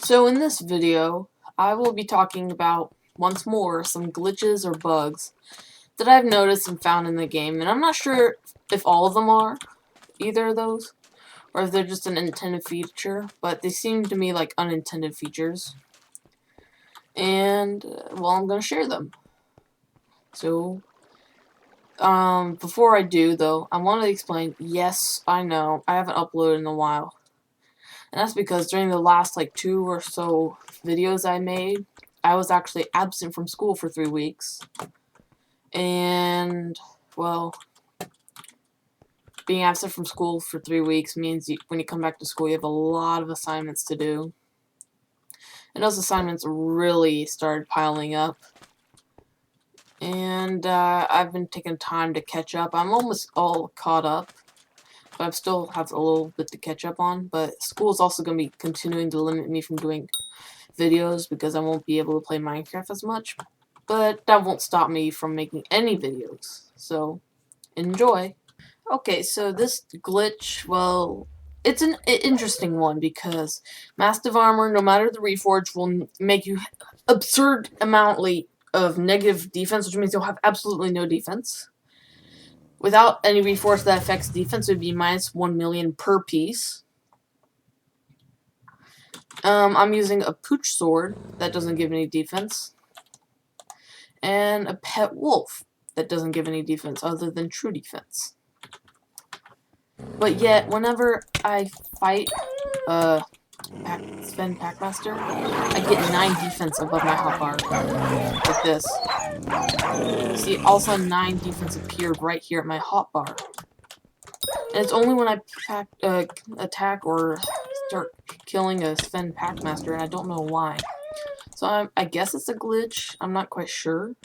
So in this video, I will be talking about, once more, some glitches or bugs that I've noticed and found in the game, and I'm not sure if all of them are either of those, or if they're just an intended feature, but they seem to me like unintended features. And, well, I'm going to share them. So, before I do, though, I want to explain, yes, I know, I haven't uploaded in a while. And that's because during the last, 2 or so videos I made, I was actually absent from school for 3 weeks. And, well, being absent from school for 3 weeks means when you come back to school, you have a lot of assignments to do. And those assignments really started piling up. And I've been taking time to catch up. I'm almost all caught up, but I still have a little bit to catch up on. But school is also going to be continuing to limit me from doing videos because I won't be able to play Minecraft as much. But that won't stop me from making any videos. So, enjoy. Okay, so this glitch, well, it's an interesting one because Massive Armor, no matter the reforge, will make you absurd amountly of negative defense, which means you'll have absolutely no defense. Without any reforge that affects defense, it would be minus 1 million per piece. I'm using a pooch sword that doesn't give any defense, and a pet wolf that doesn't give any defense other than true defense. But yet, whenever I fight Sven Packmaster, I get 9 defense above my hotbar. Like this. See, all of a sudden 9 defense appeared right here at my hotbar. And it's only when I attack or start killing a Sven Packmaster, and I don't know why. So I guess it's a glitch. I'm not quite sure.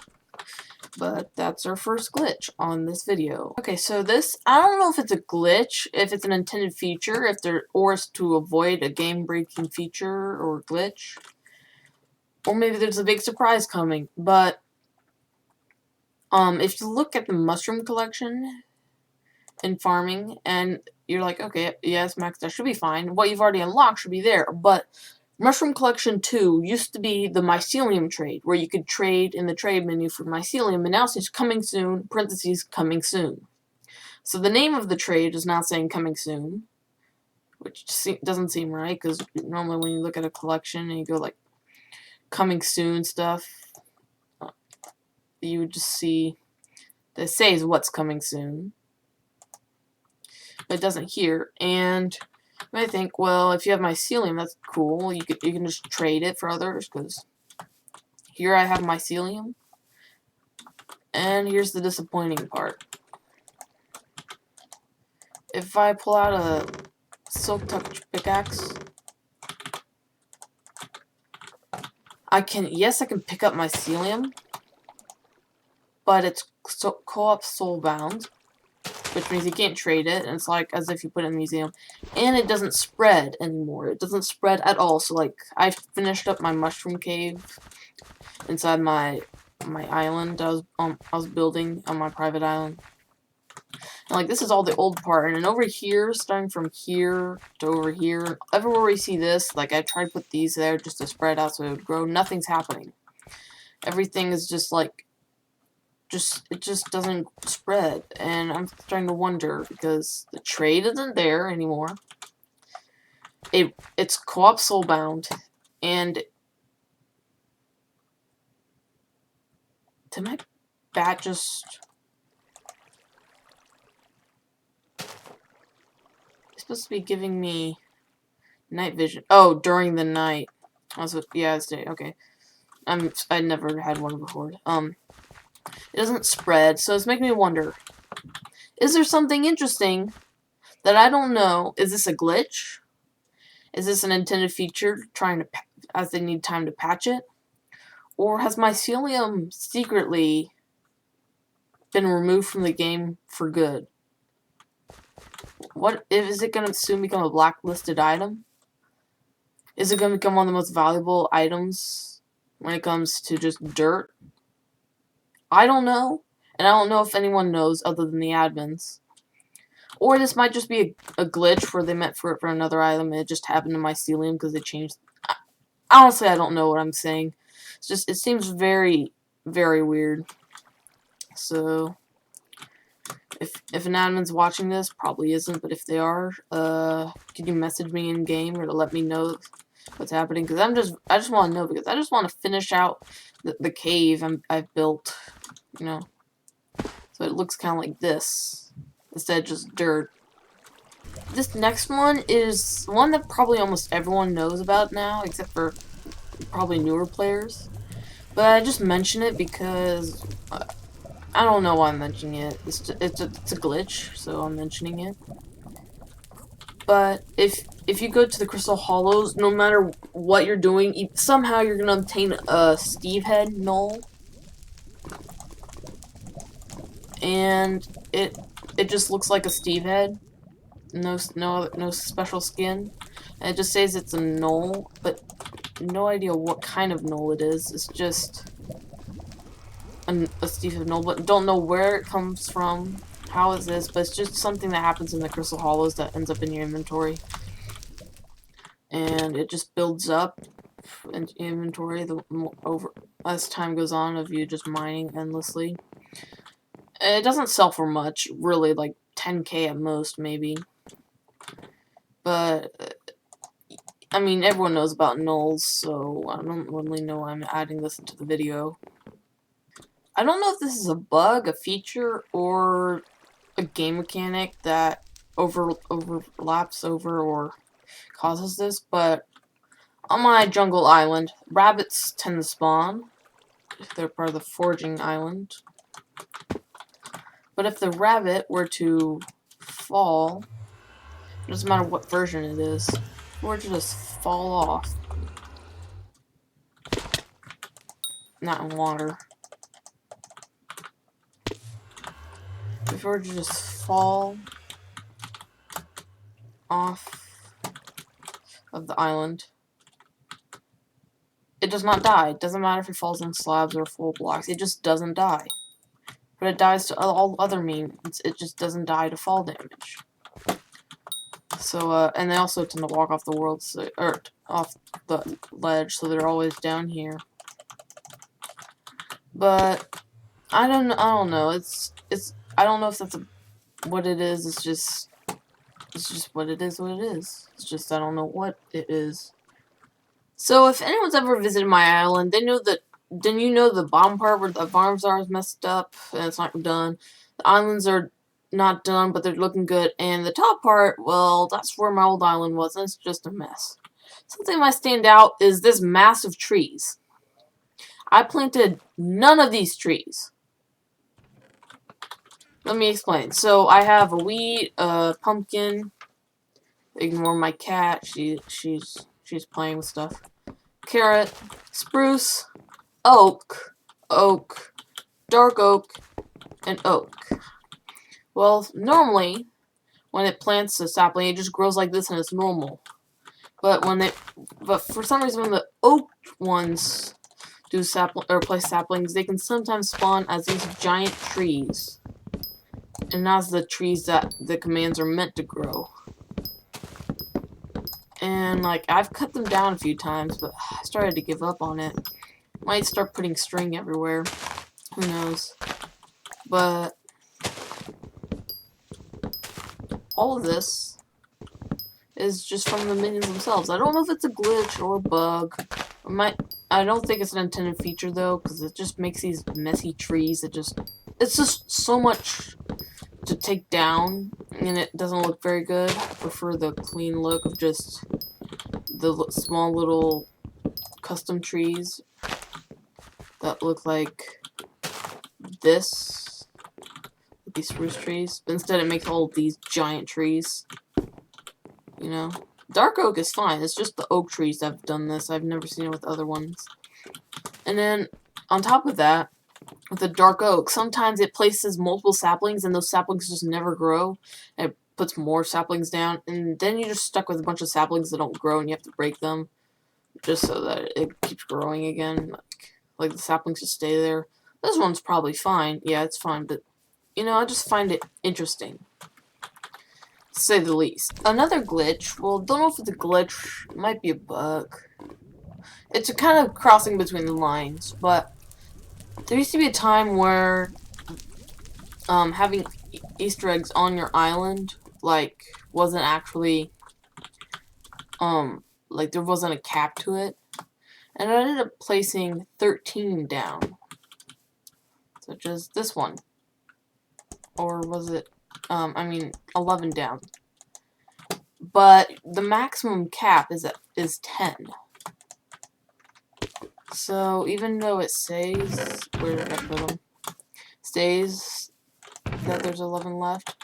But that's our first glitch on this video. Okay, so this, I don't know if it's a glitch, if it's an intended feature, or it's to avoid a game-breaking feature or glitch. Or maybe there's a big surprise coming. But if you look at the mushroom collection in farming, and you're like, okay, yes, Max, that should be fine. What you've already unlocked should be there. But Mushroom Collection 2 used to be the mycelium trade, where you could trade in the trade menu for mycelium, and now it says coming soon, parentheses, coming soon. So the name of the trade is now saying coming soon, which doesn't seem right, because normally when you look at a collection and you go like coming soon stuff, you would just see that it says what's coming soon, but it doesn't here. And I think, well, if you have mycelium, that's cool. You can just trade it for others, because here I have mycelium. And here's the disappointing part. If I pull out a Silk Touch pickaxe, I can pick up mycelium, but it's co-op soulbound, which means you can't trade it, and it's like as if you put it in a museum. And it doesn't spread anymore. It doesn't spread at all. So like, I finished up my mushroom cave inside my island I was building on my private island. And like, this is all the old part, and then over here, starting from here to over here, everywhere we see this, like, I tried to put these there just to spread out so it would grow. Nothing's happening. Everything is just like, it just doesn't spread, and I'm starting to wonder because the trade isn't there anymore. It's co-op soulbound, and did my bat just? It's supposed to be giving me night vision. Oh, during the night. Yeah, it's day. Okay, I never had one before. It doesn't spread, so it's making me wonder, is there something interesting that I don't know? Is this a glitch? Is this an intended feature as they need time to patch it? Or has mycelium secretly been removed from the game for good? Is it going to soon become a blacklisted item? Is it going to become one of the most valuable items when it comes to just dirt? I don't know, and I don't know if anyone knows other than the admins. Or this might just be a glitch where they meant for it for another item and it just happened to mycelium because they changed. honestly, I don't know what I'm saying. It's just, it seems very, very weird. So, if an admin's watching this, probably isn't, but if they are, can you message me in game or to let me know what's happening? Because I just want to know, because I just want to finish out the cave I've built, you know. So it looks kind of like this, instead of just dirt. This next one is one that probably almost everyone knows about now, except for probably newer players. But I just mention it because I don't know why I'm mentioning it. It's a glitch, so I'm mentioning it. But if you go to the Crystal Hollows, no matter what you're doing, somehow you're gonna obtain a Steve head null, and it just looks like a Steve head. No special skin. And it just says it's a null, but no idea what kind of null it is. It's just a Steve head null, but don't know where it comes from, how is this, but it's just something that happens in the Crystal Hollows that ends up in your inventory. And it just builds up in inventory as time goes on of you just mining endlessly. And it doesn't sell for much, really, like 10k at most, maybe. But I mean, everyone knows about nulls, so I don't really know why I'm adding this into the video. I don't know if this is a bug, a feature, or a game mechanic that overlaps or causes this, but on my jungle island, rabbits tend to spawn if they're part of the foraging island. But if the rabbit were to fall, it doesn't matter what version it is, or to just fall off. Not in water. If it were to just fall off of the island, it does not die. It doesn't matter if it falls on slabs or full blocks. It just doesn't die. But it dies to all other means. It just doesn't die to fall damage. So, and they also tend to walk off the world, or off the ledge, so they're always down here. But I don't know. I don't know if that's what it is. It's just what it is. It's just I don't know what it is. So if anyone's ever visited my island, they know that. Then you know the bottom part where the farms are messed up and it's not done. The islands are not done, but they're looking good. And the top part, well, that's where my old island was, and it's just a mess. Something that might stand out is this mass of trees. I planted none of these trees. Let me explain. So I have a wheat, a pumpkin. Ignore my cat. She's playing with stuff. Carrot, spruce, oak, dark oak, and oak. Well, normally, when it plants a sapling, it just grows like this and it's normal. But for some reason, when the oak ones do place saplings, they can sometimes spawn as these giant trees, and not as the trees that the commands are meant to grow. And like I've cut them down a few times, but I started to give up on it. Might start putting string everywhere. Who knows? But all of this is just from the minions themselves. I don't know if it's a glitch or a bug. I don't think it's an intended feature though, because it just makes these messy trees. It's just so much to take down, and it doesn't look very good. I prefer the clean look of just the small little custom trees that look like this, these spruce trees. But instead it makes all of these giant trees, you know. Dark oak is fine, it's just the oak trees that have done this. I've never seen it with other ones. And then, on top of that, with the dark oak, sometimes it places multiple saplings and those saplings just never grow. And it puts more saplings down, and then you're just stuck with a bunch of saplings that don't grow and you have to break them just so that it keeps growing again. Like the saplings just stay there. This one's probably fine. Yeah, it's fine, but you know, I just find it interesting, to say the least. Another glitch, well, don't know if it's a glitch, it might be a bug. it's a kind of crossing between the lines, but there used to be a time where having Easter eggs on your island like wasn't actually like there wasn't a cap to it, and I ended up placing 13 down, such as this one, or was it I mean 11 down, but the maximum cap is 10. So even though it says, where did I put them? Stays that there's 11 left.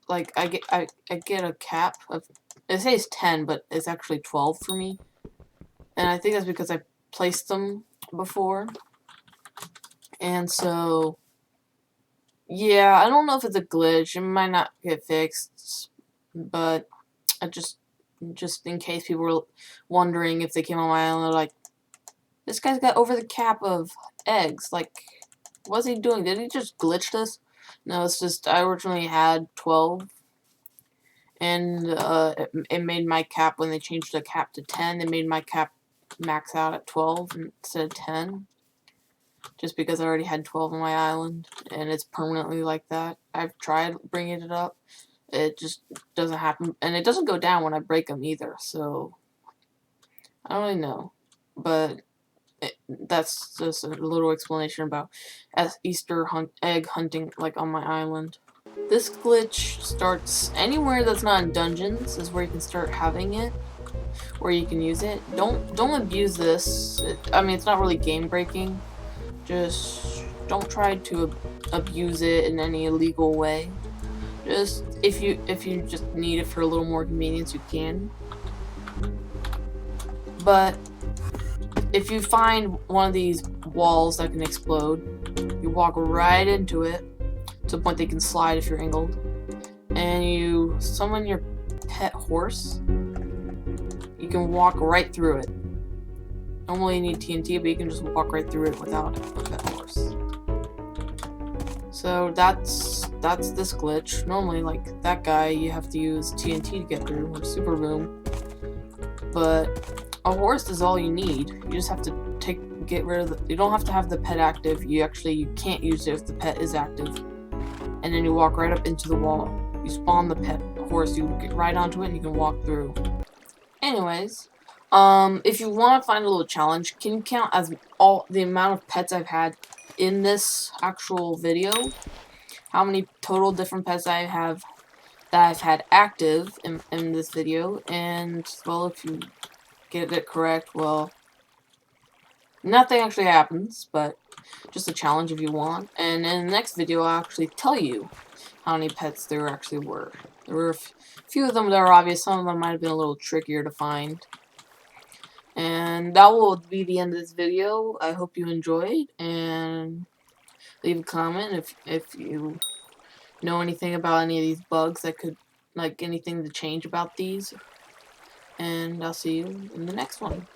Like I get a cap of, it says 10, but it's actually 12 for me, and I think that's because I placed them before, and so yeah, I don't know if it's a glitch. It might not get fixed, but I just in case people were wondering if they came on my island, like, this guy's got over the cap of eggs. Like, what's he doing? Did he just glitch this? No, it's just I originally had 12, and it made my cap, when they changed the cap to 10, they made my cap max out at 12 instead of 10. Just because I already had 12 on my island, and it's permanently like that. I've tried bringing it up. It just doesn't happen, and it doesn't go down when I break them either, so I don't really know. But that's just a little explanation about Easter egg hunting, like, on my island. This glitch starts anywhere that's not in dungeons, is where you can start having it, where you can use it. Don't abuse this. I mean, it's not really game breaking. Just don't try to abuse it in any illegal way. Just if you just need it for a little more convenience, you can. But if you find one of these walls that can explode, you walk right into it to the point they can slide if you're angled, and you summon your pet horse. You can walk right through it. Normally you need TNT, but you can just walk right through it without a pet horse. So that's this glitch. Normally, like that guy, you have to use TNT to get through, or Super Boom. But a horse is all you need. You just have to get rid of the. You don't have to have the pet active. You can't use it if the pet is active. And then you walk right up into the wall. You spawn the pet horse. You get right onto it, and you can walk through. Anyways. If you want to find a little challenge, can you count as all the amount of pets I've had in this actual video? How many total different pets I have that I've had active in this video? And, well, if you get it correct, well, nothing actually happens, but just a challenge if you want. And in the next video, I'll actually tell you how many pets there actually were. There were a few of them that are obvious. Some of them might have been a little trickier to find. And that will be the end of this video. I hope you enjoyed, and leave a comment if you know anything about any of these bugs that could, like, anything to change about these. And I'll see you in the next one.